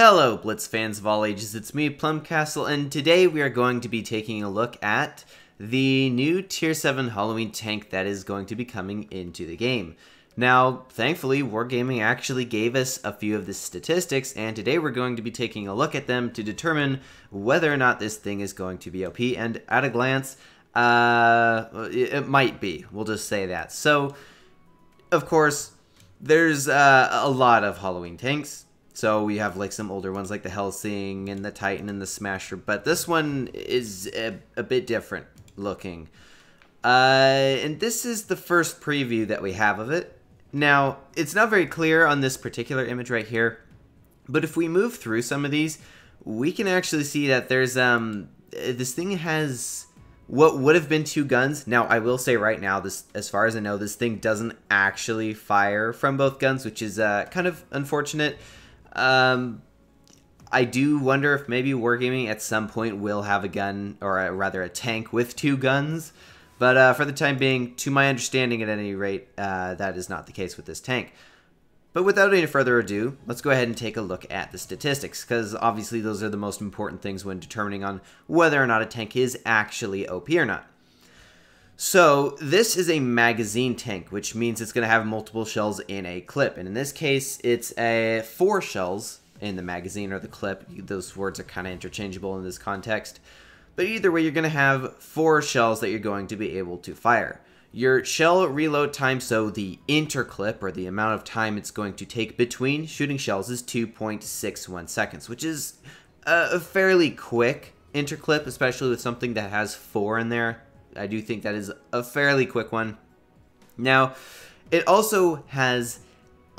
Hello Blitz fans of all ages, it's me PlumCastle, and today we are going to be taking a look at the new Tier 7 Halloween tank that is going to be coming into the game. Now, thankfully, Wargaming actually gave us a few of the statistics, and today we're going to be taking a look at them to determine whether or not this thing is going to be OP, and at a glance, it might be. We'll just say that. So, of course, there's a lot of Halloween tanks. So we have like some older ones like the Helsing and the Titan and the Smasher, but this one is a bit different looking. And this is the first preview that we have of it. Now, it's not very clear on this particular image right here, but if we move through some of these, we can actually see that there's this thing has what would have been 2 guns. Now, I will say right now, this, as far as I know, this thing doesn't actually fire from both guns, which is kind of unfortunate. I do wonder if maybe Wargaming at some point will have a gun, or rather a tank with 2 guns, but for the time being, to my understanding at any rate, that is not the case with this tank. But without any further ado, let's go ahead and take a look at the statistics, because obviously those are the most important things when determining on whether or not a tank is actually OP or not. So, this is a magazine tank, which means it's going to have multiple shells in a clip. And in this case, it's 4 shells in the magazine or the clip. Those words are kind of interchangeable in this context. But either way, you're going to have 4 shells that you're going to be able to fire. Your shell reload time, so the interclip, or the amount of time it's going to take between shooting shells, is 2.61 seconds, which is a fairly quick interclip, especially with something that has 4 in there. I do think that is a fairly quick one. Now, it also has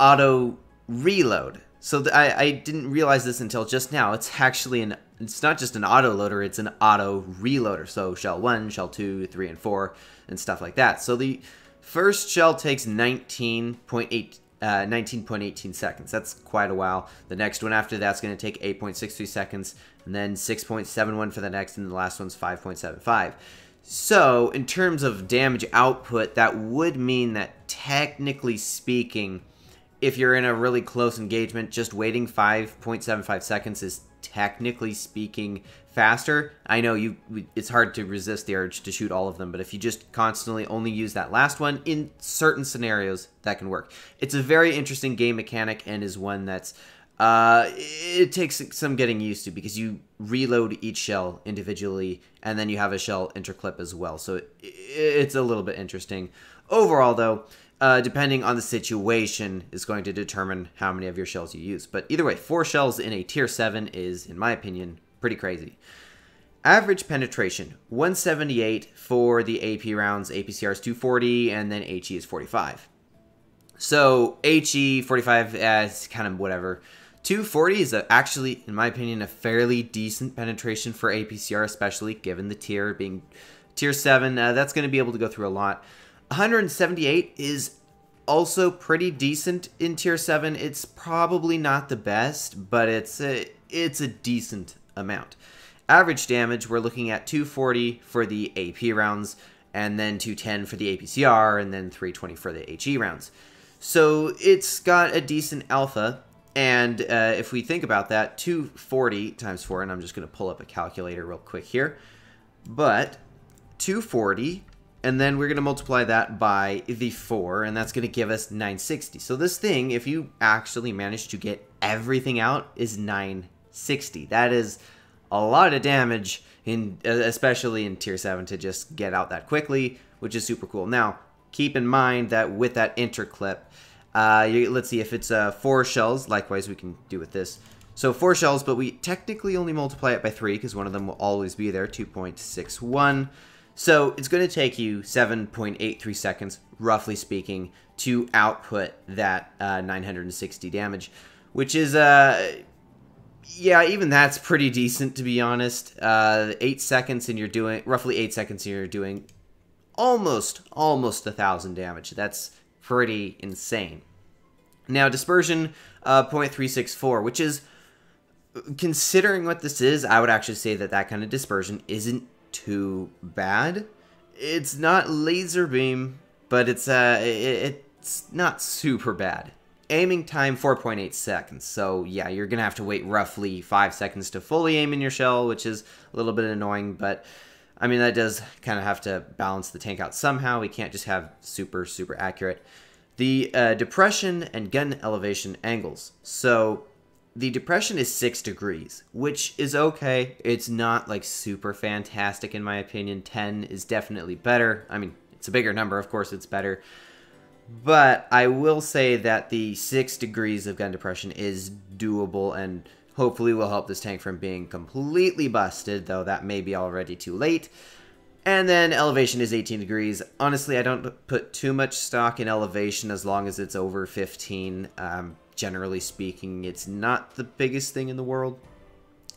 auto reload. So I didn't realize this until just now. It's actually it's not just an auto loader, it's an auto reloader. So shell 1, shell 2, 3, and 4, and stuff like that. So the first shell takes 19.18 seconds. That's quite a while. The next one after that's going to take 8.63 seconds, and then 6.71 for the next, and the last one's 5.75. So, in terms of damage output, that would mean that, technically speaking, if you're in a really close engagement, just waiting 5.75 seconds is, technically speaking, faster. I know it's hard to resist the urge to shoot all of them, but if you just constantly only use that last one, in certain scenarios, that can work. It's a very interesting game mechanic, and is one that's it takes some getting used to, because you reload each shell individually, and then you have a shell interclip as well. So it's a little bit interesting. Overall, though, depending on the situation, is going to determine how many of your shells you use. But either way, 4 shells in a Tier 7 is, in my opinion, pretty crazy. Average penetration, 178 for the AP rounds. APCR is 240, and then HE is 45. So HE 45 is kind of whatever. 240 is actually, in my opinion, a fairly decent penetration for APCR, especially given the tier being Tier 7. That's going to be able to go through a lot. 178 is also pretty decent in Tier 7. It's probably not the best, but it's a decent amount. Average damage, we're looking at 240 for the AP rounds, and then 210 for the APCR, and then 320 for the HE rounds. So it's got a decent alpha. And if we think about that, 240 times 4, and I'm just going to pull up a calculator real quick here, but 240, and then we're going to multiply that by the 4, and that's going to give us 960. So this thing, if you actually manage to get everything out, is 960. That is a lot of damage, especially in Tier 7, to just get out that quickly, which is super cool. Now, keep in mind that with that interclip, let's see, if it's 4 shells, likewise we can do with this. So 4 shells, but we technically only multiply it by 3, because one of them will always be there, 2.61. So it's going to take you 7.83 seconds, roughly speaking, to output that 960 damage, which is, yeah, even that's pretty decent, to be honest. 8 seconds and you're doing, roughly 8 seconds and you're doing almost 1,000 damage. That's pretty insane. Now, dispersion, 0.364, which is, considering what this is, I would actually say that that kind of dispersion isn't too bad. It's not laser beam, but it's not super bad. Aiming time, 4.8 seconds. So yeah, you're going to have to wait roughly 5 seconds to fully aim in your shell, which is a little bit annoying, but I mean, that does kind of have to balance the tank out somehow. We can't just have super, super accurate. The depression and gun elevation angles. So the depression is 6 degrees, which is okay. It's not like super fantastic in my opinion. 10 is definitely better. I mean, it's a bigger number, of course it's better. But I will say that the 6 degrees of gun depression is doable and hopefully will help this tank from being completely busted, though that may be already too late. And then elevation is 18 degrees. Honestly, I don't put too much stock in elevation as long as it's over 15. Generally speaking, it's not the biggest thing in the world.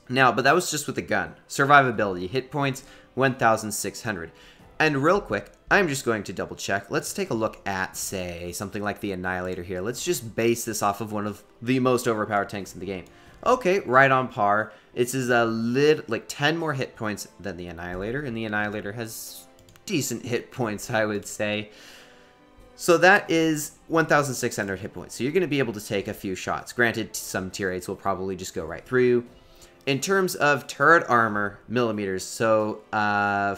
Now, but that was just with the gun. Survivability, hit points, 1,600. And real quick, I'm just going to double check. Let's take a look at, say, something like the Annihilator here. Let's just base this off of one of the most overpowered tanks in the game. Okay, right on par. It's like 10 more hit points than the Annihilator, and the Annihilator has decent hit points, I would say. So that is 1,600 hit points. So you're going to be able to take a few shots. Granted, some tier 8s will probably just go right through you. In terms of turret armor, millimeters, so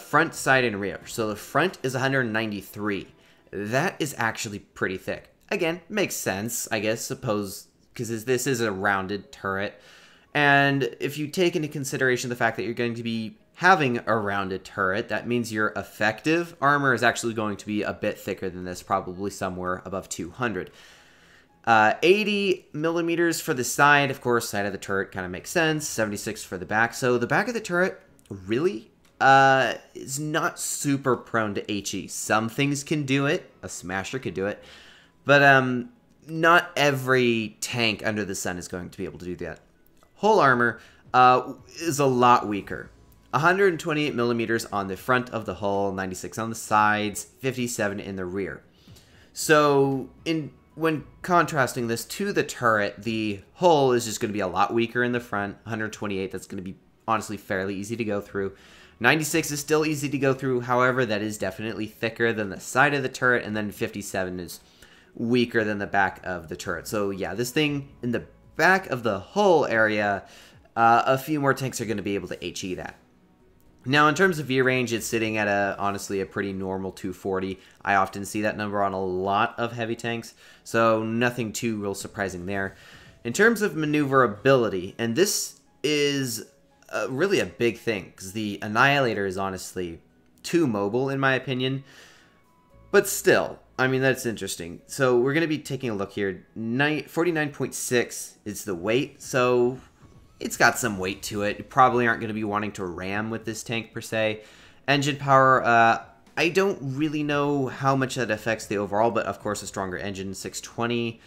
front, side, and rear. So the front is 193. That is actually pretty thick. Again, makes sense, I guess, suppose, because this is a rounded turret. And if you take into consideration the fact that you're going to be having a rounded turret, that means your effective armor is actually going to be a bit thicker than this, probably somewhere above 200. 80 millimeters for the side, of course, side of the turret kind of makes sense. 76 for the back. So the back of the turret really is not super prone to HE. Some things can do it. A smasher could do it. But not every tank under the sun is going to be able to do that. Hull armor is a lot weaker. 128 millimeters on the front of the hull, 96 on the sides, 57 in the rear. So when contrasting this to the turret, the hull is just going to be a lot weaker in the front. 128, that's going to be honestly fairly easy to go through. 96 is still easy to go through, however, that is definitely thicker than the side of the turret, and then 57 is weaker than the back of the turret. So yeah, this thing in the back of the hull area, a few more tanks are going to be able to HE that. Now, in terms of view range, it's sitting at honestly a pretty normal 240. I often see that number on a lot of heavy tanks, so nothing too real surprising there. In terms of maneuverability, and this is really a big thing, because the Annihilator is honestly too mobile, in my opinion. But still, I mean, that's interesting. So we're going to be taking a look here. 49.6 is the weight, so it's got some weight to it. You probably aren't going to be wanting to ram with this tank per se. Engine power, I don't really know how much that affects the overall, but of course a stronger engine, 620.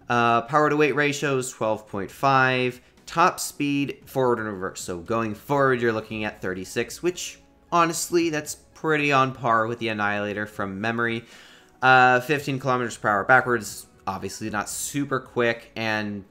Power to weight ratio is 12.5. Top speed, forward and reverse. So going forward, you're looking at 36, which honestly, that's pretty on par with the Annihilator from memory. 15 kilometers per hour backwards, obviously not super quick, and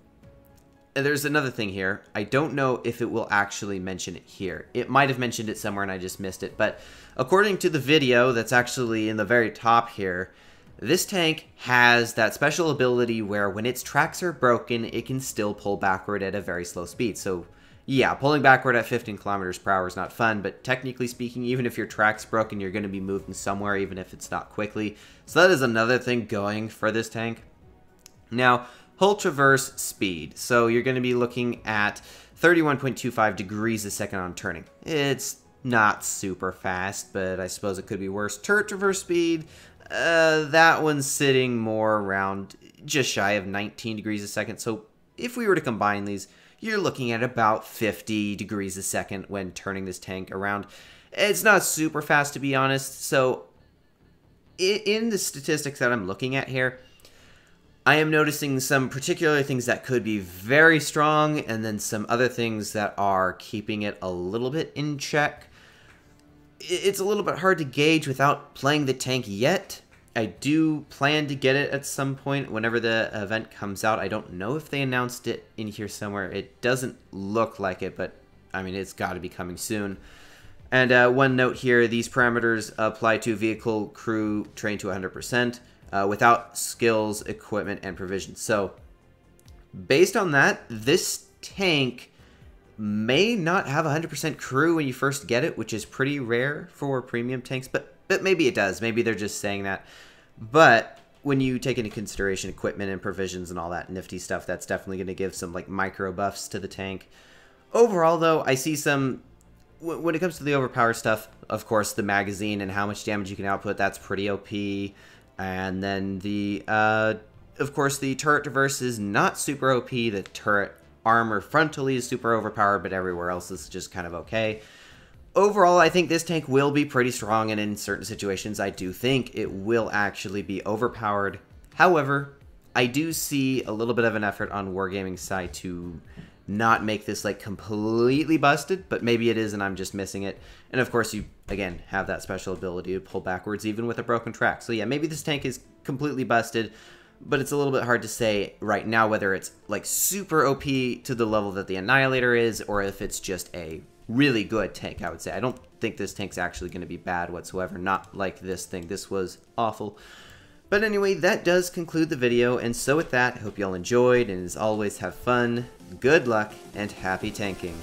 there's another thing here. I don't know if it will actually mention it here. It might have mentioned it somewhere and I just missed it. But according to the video that's actually in the very top here, this tank has that special ability where when its tracks are broken, it can still pull backward at a very slow speed. So yeah, pulling backward at 15 kilometers per hour is not fun, but technically speaking, even if your track's broken, you're going to be moving somewhere, even if it's not quickly. So that is another thing going for this tank. Now, hull traverse speed. So you're going to be looking at 31.25 degrees a second on turning. It's not super fast, but I suppose it could be worse. Turret traverse speed, that one's sitting more around just shy of 19 degrees a second. So if we were to combine these, you're looking at about 50 degrees a second when turning this tank around. It's not super fast, to be honest. So in the statistics that I'm looking at here, I am noticing some particular things that could be very strong, and then some other things that are keeping it a little bit in check. It's a little bit hard to gauge without playing the tank yet. I do plan to get it at some point whenever the event comes out. I don't know if they announced it in here somewhere. It doesn't look like it, but I mean, it's got to be coming soon. And one note here, these parameters apply to vehicle crew trained to 100%. Without skills, equipment, and provisions. So based on that, this tank may not have 100% crew when you first get it, which is pretty rare for premium tanks, but maybe it does. Maybe they're just saying that. But when you take into consideration equipment and provisions and all that nifty stuff, that's definitely going to give some like micro buffs to the tank. Overall, though, I see some... When it comes to the overpowered stuff, of course, the magazine and how much damage you can output, that's pretty OP. And then the... of course, the turret traverse is not super OP. The turret armor frontally is super overpowered, but everywhere else is just kind of okay. Overall, I think this tank will be pretty strong, and in certain situations, I do think it will actually be overpowered. However, I do see a little bit of an effort on Wargaming's side to not make this like completely busted, but maybe it is and I'm just missing it. And of course, you, again, have that special ability to pull backwards even with a broken track. So yeah, maybe this tank is completely busted, but it's a little bit hard to say right now whether it's like super OP to the level that the Annihilator is, or if it's just a really good tank, I would say. I don't think this tank's actually going to be bad whatsoever, not like this thing. This was awful. But anyway, that does conclude the video, and so with that, I hope you all enjoyed, and as always, have fun, good luck, and happy tanking.